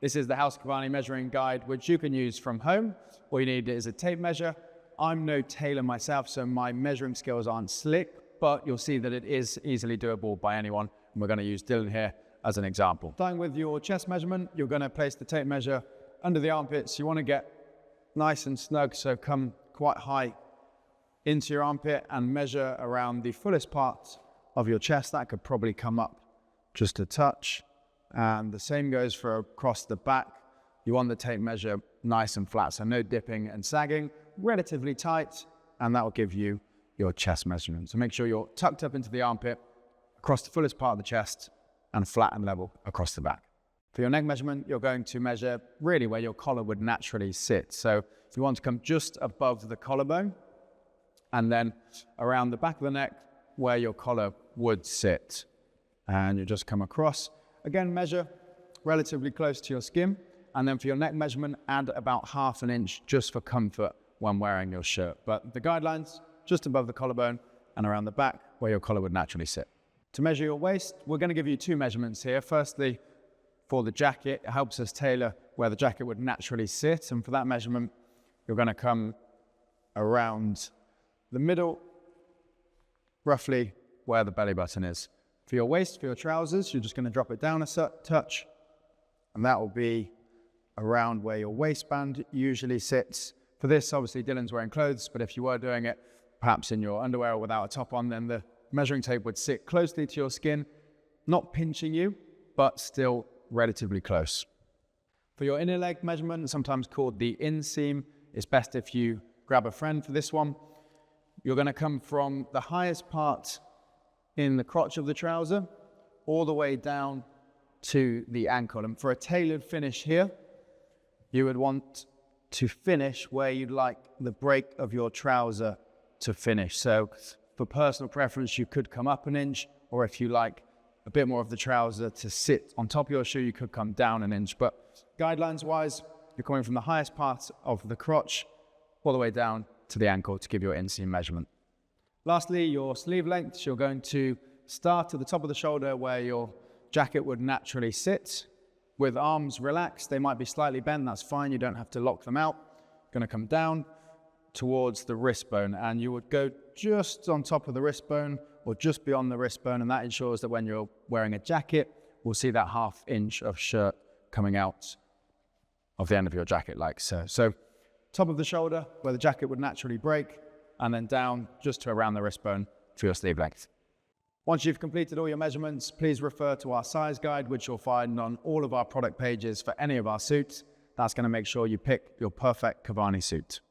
This is the House of Cavani measuring guide, which you can use from home. All you need is a tape measure. I'm no tailor myself, so my measuring skills aren't slick, but you'll see that it is easily doable by anyone. And we're going to use Dylan here as an example. Starting with your chest measurement, you're going to place the tape measure under the armpits. You want to get nice and snug, so come quite high into your armpit and measure around the fullest part of your chest. That could probably come up just a touch. And the same goes for across the back. You want the tape measure nice and flat, so no dipping and sagging, relatively tight, and that will give you your chest measurement. So make sure you're tucked up into the armpit, across the fullest part of the chest, and flat and level across the back. For your neck measurement, you're going to measure really where your collar would naturally sit. So if you want to come just above the collarbone, and then around the back of the neck where your collar would sit. And you just come across. Again, measure relatively close to your skin. And then for your neck measurement, add about ½ an inch just for comfort when wearing your shirt. But the guidelines, just above the collarbone and around the back where your collar would naturally sit. To measure your waist, we're going to give you 2 measurements here. Firstly, for the jacket, it helps us tailor where the jacket would naturally sit. And for that measurement, you're going to come around the middle, roughly where the belly button is. For your waist, for your trousers, you're just going to drop it down a touch. And that will be around where your waistband usually sits. For this, obviously, Dylan's wearing clothes, but if you were doing it perhaps in your underwear or without a top on, then the measuring tape would sit closely to your skin, not pinching you, but still relatively close. For your inner leg measurement, sometimes called the inseam, it's best if you grab a friend for this one. You're going to come from the highest part in the crotch of the trouser all the way down to the ankle. And for a tailored finish here, you would want to finish where you'd like the break of your trouser to finish. So for personal preference, you could come up an inch, or if you like a bit more of the trouser to sit on top of your shoe, you could come down an inch. But guidelines wise, you're coming from the highest part of the crotch all the way down to the ankle to give your inseam measurement. Lastly, your sleeve lengths, you're going to start at the top of the shoulder where your jacket would naturally sit. With arms relaxed, they might be slightly bent, that's fine, you don't have to lock them out. Going to come down towards the wrist bone, and you would go just on top of the wrist bone or just beyond the wrist bone, and that ensures that when you're wearing a jacket, we'll see that ½ inch of shirt coming out of the end of your jacket like so. So top of the shoulder where the jacket would naturally break, and then down just to around the wrist bone for your sleeve length. Once you've completed all your measurements, please refer to our size guide, which you'll find on all of our product pages for any of our suits. That's going to make sure you pick your perfect Cavani suit.